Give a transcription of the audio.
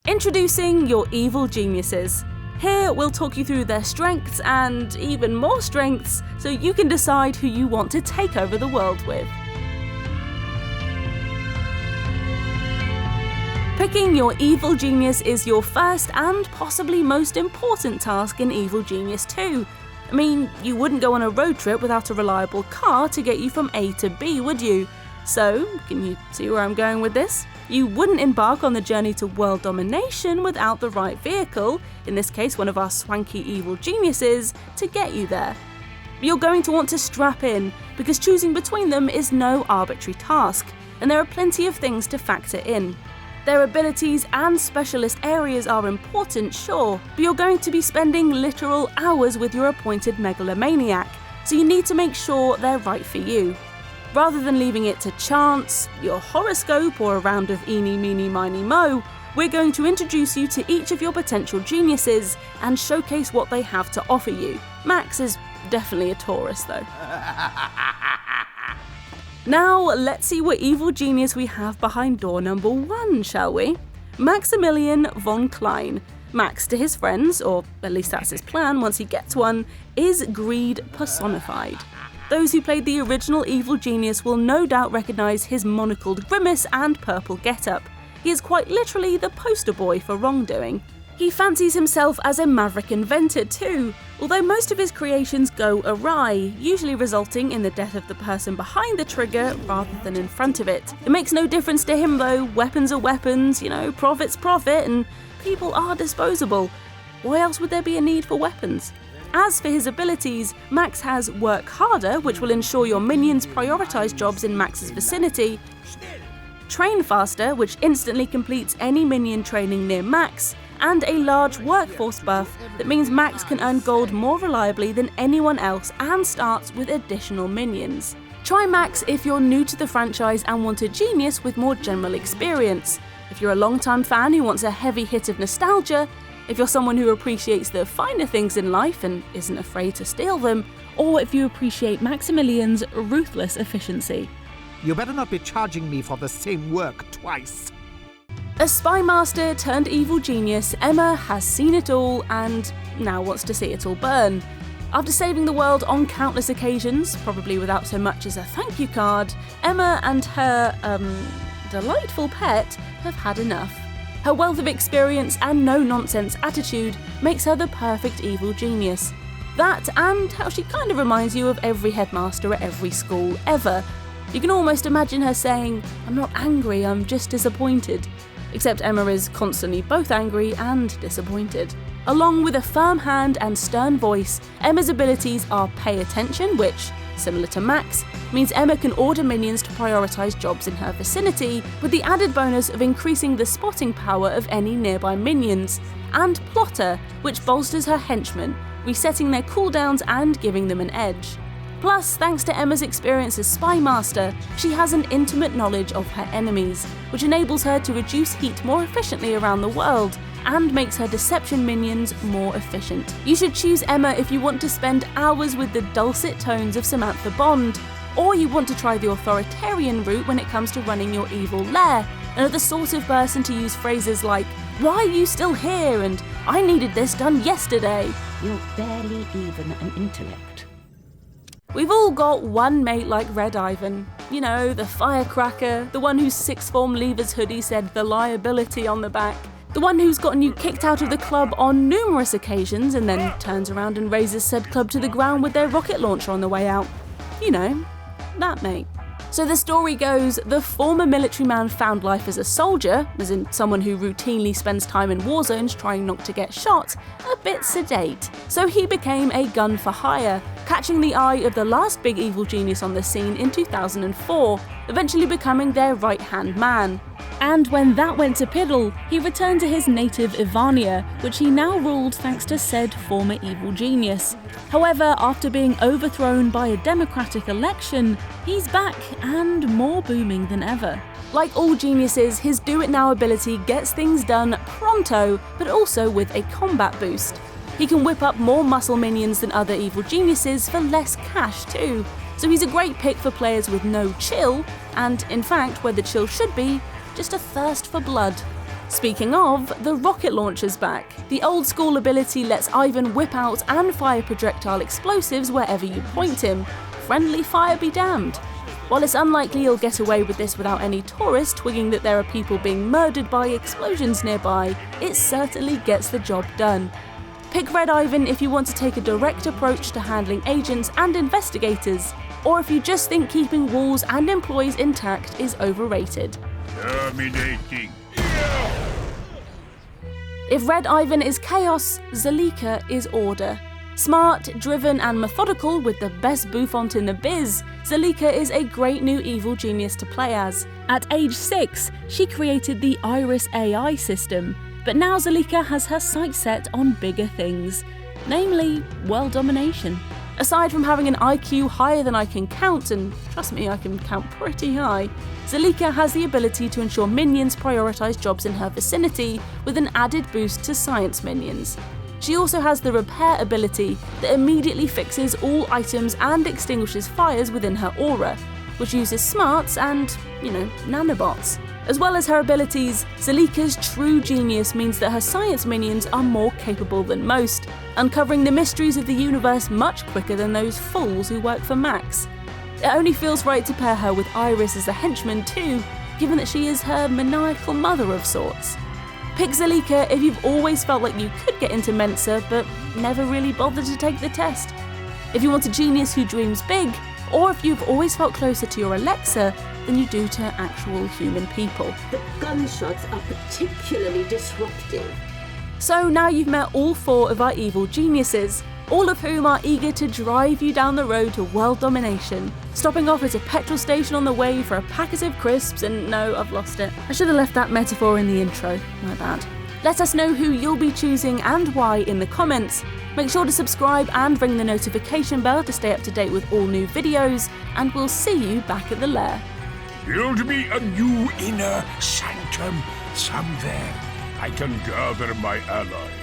Introducing your evil geniuses. Here we'll talk you through their strengths and even more strengths so you can decide who you want to take over the world with. Picking your evil genius is your first and possibly most important task in Evil Genius 2. I mean, you wouldn't go on a road trip without a reliable car to get you from A to B, would you? So, can you see where I'm going with this? You wouldn't embark on the journey to world domination without the right vehicle, in this case one of our swanky evil geniuses, to get you there. You're going to want to strap in, because choosing between them is no arbitrary task, and there are plenty of things to factor in. Their abilities and specialist areas are important, sure, but you're going to be spending literal hours with your appointed megalomaniac, so you need to make sure they're right for you. Rather than leaving it to chance, your horoscope, or a round of eeny, meeny, miny, mo, we're going to introduce you to each of your potential geniuses and showcase what they have to offer you. Max is definitely a Taurus though. Now, let's see what evil genius we have behind door number 1, shall we? Maximilian Von Klein. Max, to his friends, or at least that's his plan once he gets one, is greed personified. Those who played the original evil genius will no doubt recognise his monocled grimace and purple getup. He is quite literally the poster boy for wrongdoing. He fancies himself as a maverick inventor too, although most of his creations go awry, usually resulting in the death of the person behind the trigger rather than in front of it. It makes no difference to him though, weapons are weapons, profit's profit, and people are disposable. Why else would there be a need for weapons? As for his abilities, Max has Work Harder, which will ensure your minions prioritise jobs in Max's vicinity, Train Faster, which instantly completes any minion training near Max, and a large workforce buff that means Max can earn gold more reliably than anyone else and starts with additional minions. Try Max if you're new to the franchise and want a genius with more general experience. If you're a long-time fan who wants a heavy hit of nostalgia, if you're someone who appreciates the finer things in life and isn't afraid to steal them, or if you appreciate Maximilian's ruthless efficiency. You better not be charging me for the same work twice. A spy master turned evil genius, Emma has seen it all and now wants to see it all burn. After saving the world on countless occasions, probably without so much as a thank you card, Emma and her, delightful pet have had enough. Her wealth of experience and no-nonsense attitude makes her the perfect evil genius. That and how she kind of reminds you of every headmaster at every school ever. You can almost imagine her saying, "I'm not angry, I'm just disappointed." Except Emma is constantly both angry and disappointed. Along with a firm hand and stern voice, Emma's abilities are Pay Attention, which, similar to Max, means Emma can order minions to prioritise jobs in her vicinity, with the added bonus of increasing the spotting power of any nearby minions, and Plotter, which bolsters her henchmen, resetting their cooldowns and giving them an edge. Plus, thanks to Emma's experience as Spy Master, she has an intimate knowledge of her enemies, which enables her to reduce heat more efficiently around the world, and makes her deception minions more efficient. You should choose Emma if you want to spend hours with the dulcet tones of Samantha Bond, or you want to try the authoritarian route when it comes to running your evil lair, and are the sort of person to use phrases like, "Why are you still here?" and "I needed this done yesterday." You're barely even an intellect. We've all got one mate like Red Ivan. The firecracker, the one whose sixth form leavers hoodie said "the liability" on the back. The one who's gotten you kicked out of the club on numerous occasions and then turns around and razes said club to the ground with their rocket launcher on the way out. That mate. So the story goes, the former military man found life as a soldier, as in someone who routinely spends time in war zones trying not to get shot, a bit sedate. So he became a gun for hire, catching the eye of the last big evil genius on the scene in 2004, eventually becoming their right-hand man. And when that went to piddle, he returned to his native Ivania, which he now ruled thanks to said former evil genius. However, after being overthrown by a democratic election, he's back and more booming than ever. Like all geniuses, his do-it-now ability gets things done pronto, but also with a combat boost. He can whip up more muscle minions than other evil geniuses for less cash too, so he's a great pick for players with no chill, and in fact, where the chill should be, just a thirst for blood. Speaking of, the rocket launcher's back. The old school ability lets Ivan whip out and fire projectile explosives wherever you point him. Friendly fire be damned. While it's unlikely he'll get away with this without any tourists twigging that there are people being murdered by explosions nearby, it certainly gets the job done. Pick Red Ivan if you want to take a direct approach to handling agents and investigators, or if you just think keeping walls and employees intact is overrated. Terminating. If Red Ivan is chaos, Zalika is order. Smart, driven and methodical with the best bouffant in the biz, Zalika is a great new evil genius to play as. At age 6, she created the Iris AI system, but now Zalika has her sights set on bigger things, namely world domination. Aside from having an IQ higher than I can count, and trust me, I can count pretty high, Zalika has the ability to ensure minions prioritise jobs in her vicinity with an added boost to science minions. She also has the repair ability that immediately fixes all items and extinguishes fires within her aura, which uses smarts and, nanobots. As well as her abilities, Zalika's true genius means that her science minions are more capable than most, uncovering the mysteries of the universe much quicker than those fools who work for Max. It only feels right to pair her with Iris as a henchman too, given that she is her maniacal mother of sorts. Pick Zalika if you've always felt like you could get into Mensa but never really bothered to take the test. If you want a genius who dreams big, or if you've always felt closer to your Alexa than you do to actual human people. The gunshots are particularly disruptive. So now you've met all 4 of our evil geniuses, all of whom are eager to drive you down the road to world domination, stopping off at a petrol station on the way for a packet of crisps and no, I've lost it. I should have left that metaphor in the intro, my bad. Let us know who you'll be choosing and why in the comments. Make sure to subscribe and ring the notification bell to stay up to date with all new videos, and we'll see you back at the lair. Build me a new inner sanctum somewhere I can gather my allies.